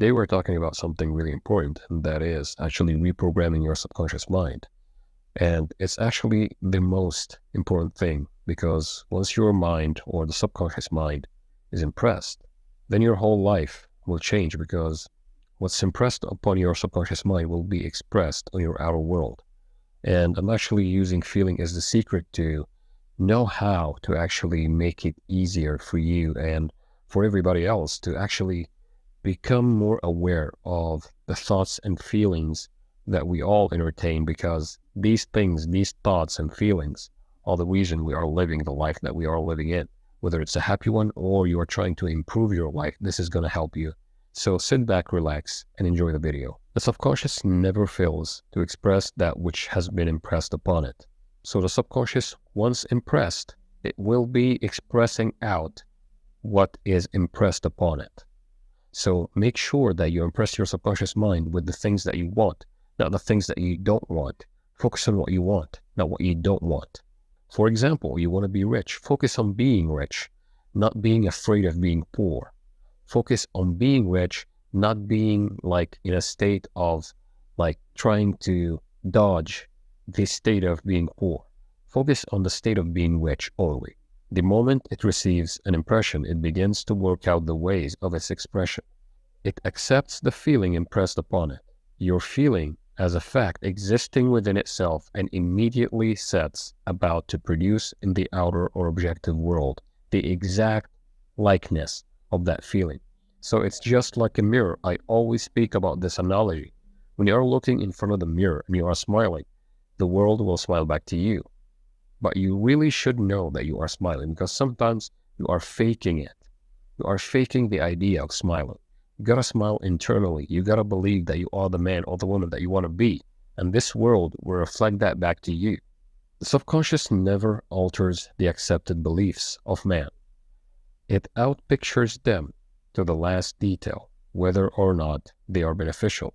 Today we're talking about something really important, and that is actually reprogramming your subconscious mind. And it's actually the most important thing because once your mind or the subconscious mind is impressed, then your whole life will change because what's impressed upon your subconscious mind will be expressed on your outer world. And I'm actually using feeling as the secret to know how to actually make it easier for you and for everybody else to actually become more aware of the thoughts and feelings that we all entertain, because these things, these thoughts and feelings are the reason we are living the life that we are living in. Whether it's a happy one or you are trying to improve your life, this is going to help you. So sit back, relax, and enjoy the video. The subconscious never fails to express that which has been impressed upon it. So the subconscious, once impressed, it will be expressing out what is impressed upon it. So make sure that you impress your subconscious mind with the things that you want, not the things that you don't want. Focus on what you want, not what you don't want. For example, you want to be rich. Focus on being rich, not being afraid of being poor. Focus on being rich, not being like in a state of like trying to dodge the state of being poor. Focus on the state of being rich only. The moment it receives an impression, it begins to work out the ways of its expression. It accepts the feeling impressed upon it, your feeling as a fact existing within itself, and immediately sets about to produce in the outer or objective world the exact likeness of that feeling. So it's just like a mirror. I always speak about this analogy. When you are looking in front of the mirror and you are smiling, the world will smile back to you. But you really should know that you are smiling, because sometimes you are faking it. You are faking the idea of smiling. You gotta smile internally. You gotta believe that you are the man or the woman that you want to be. And this world will reflect that back to you. The subconscious never alters the accepted beliefs of man. It outpictures them to the last detail, whether or not they are beneficial.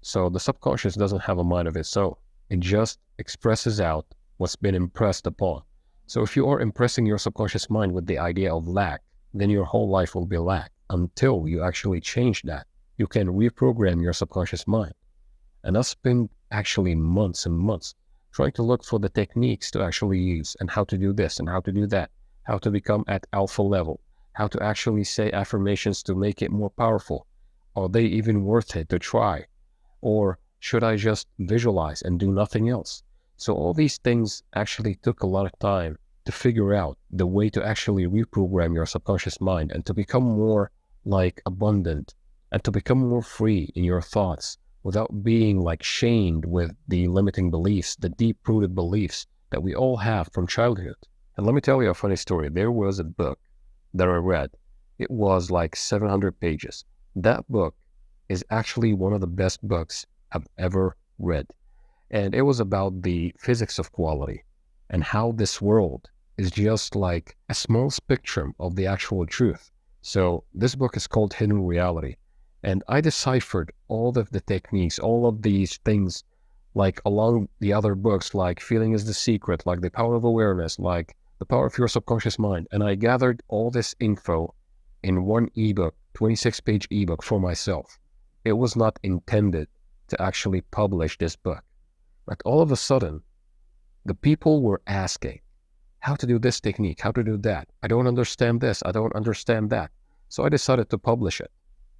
So the subconscious doesn't have a mind of its own. It just expresses out what's been impressed upon. So if you are impressing your subconscious mind with the idea of lack, then your whole life will be lack until you actually change that. You can reprogram your subconscious mind. And I've spent actually months and months trying to look for the techniques to actually use and how to do this and how to do that, how to become at alpha level, how to actually say affirmations to make it more powerful. Are they even worth it to try? Or should I just visualize and do nothing else? So all these things actually took a lot of time to figure out the way to actually reprogram your subconscious mind and to become more like abundant and to become more free in your thoughts without being like chained with the limiting beliefs, the deep-rooted beliefs that we all have from childhood. And let me tell you a funny story. There was a book that I read. It was like 700 pages. That book is actually one of the best books I've ever read. And it was about the physics of quality and how this world is just like a small spectrum of the actual truth. So this book is called Hidden Reality. And I deciphered all of the techniques, all of these things, like along the other books, like Feeling is the Secret, like The Power of Awareness, like The Power of Your Subconscious Mind. And I gathered all this info in one ebook, 26-page ebook for myself. It was not intended to actually publish this book. But all of a sudden, the people were asking how to do this technique, how to do that. I don't understand this. I don't understand that. So I decided to publish it.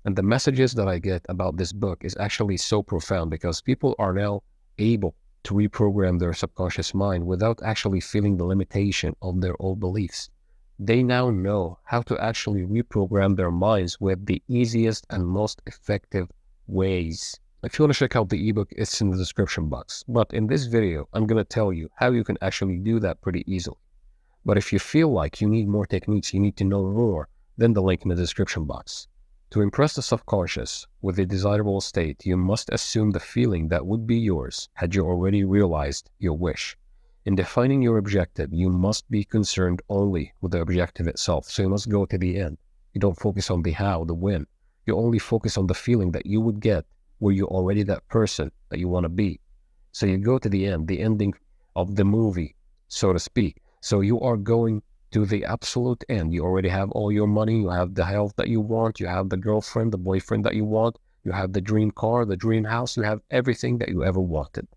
And the messages that I get about this book is actually so profound because people are now able to reprogram their subconscious mind without actually feeling the limitation of their old beliefs. They now know how to actually reprogram their minds with the easiest and most effective ways. If you want to check out the ebook, it's in the description box. But in this video, I'm going to tell you how you can actually do that pretty easily. But if you feel like you need more techniques, you need to know more, then the link in the description box. To impress the subconscious with a desirable state, you must assume the feeling that would be yours had you already realized your wish. In defining your objective, you must be concerned only with the objective itself. So you must go to the end. You don't focus on the how, the when. You only focus on the feeling that you would get where you're already that person that you want to be. So you go to the end, the ending of the movie, so to speak. So you are going to the absolute end. You already have all your money, you have the health that you want, you have the girlfriend, the boyfriend that you want, You have the dream car, the dream house, you have everything that you ever wanted.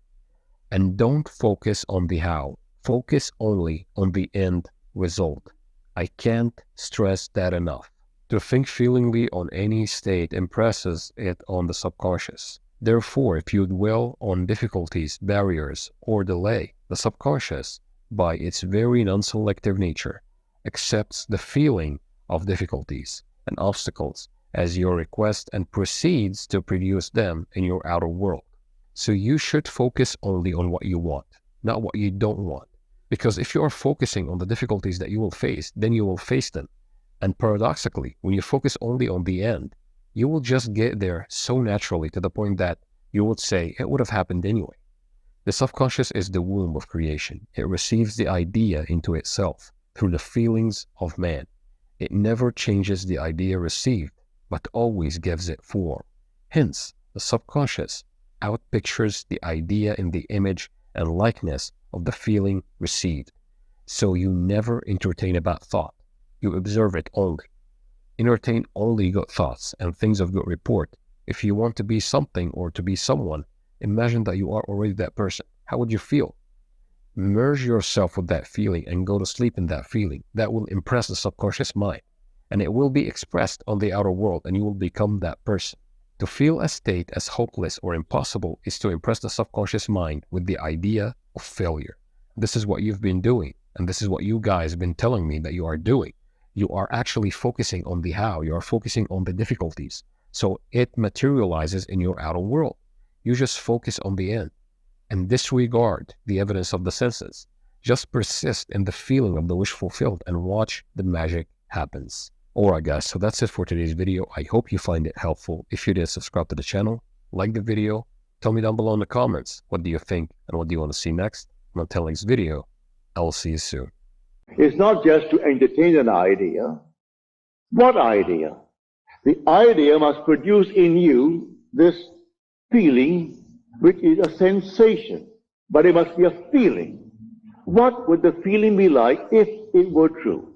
And don't focus on the how. Focus only on the end result. I can't stress that enough. To think feelingly on any state impresses it on the subconscious. Therefore, if you dwell on difficulties, barriers, or delay, the subconscious, by its very non-selective nature, accepts the feeling of difficulties and obstacles as your request and proceeds to produce them in your outer world. So you should focus only on what you want, not what you don't want. Because if you are focusing on the difficulties that you will face, then you will face them. And paradoxically, when you focus only on the end, you will just get there so naturally to the point that you would say it would have happened anyway. The subconscious is the womb of creation. It receives the idea into itself through the feelings of man. It never changes the idea received, but always gives it form. Hence, the subconscious outpictures the idea in the image and likeness of the feeling received. So you never entertain a bad thought. You observe it only. Entertain only good thoughts and things of good report. If you want to be something or to be someone, imagine that you are already that person. How would you feel? Merge yourself with that feeling and go to sleep in that feeling. That will impress the subconscious mind, and it will be expressed on the outer world, and you will become that person. To feel a state as hopeless or impossible is to impress the subconscious mind with the idea of failure. This is what you've been doing, and this is what you guys have been telling me that you are doing. You are actually focusing on the how. You are focusing on the difficulties. So it materializes in your outer world. You just focus on the end and disregard the evidence of the senses. Just persist in the feeling of the wish fulfilled and watch the magic happens. Alright guys, so that's it for today's video. I hope you find it helpful. If you did, subscribe to the channel, like the video, tell me down below in the comments, what do you think and what do you want to see next? And until next video, I will see you soon. It's not just to entertain an idea. What idea? The idea must produce in you this feeling, which is a sensation, but it must be a feeling. What would the feeling be like if it were true?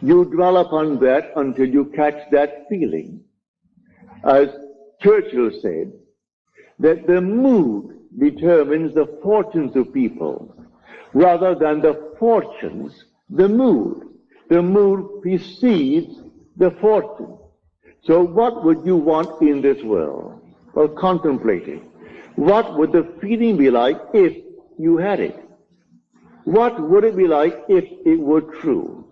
You dwell upon that until you catch that feeling. As Churchill said, that the mood determines the fortunes of people, rather than the fortunes, the mood. The mood precedes the fortune. So what would you want in this world? Well, contemplate it. What would the feeling be like if you had it? What would it be like if it were true?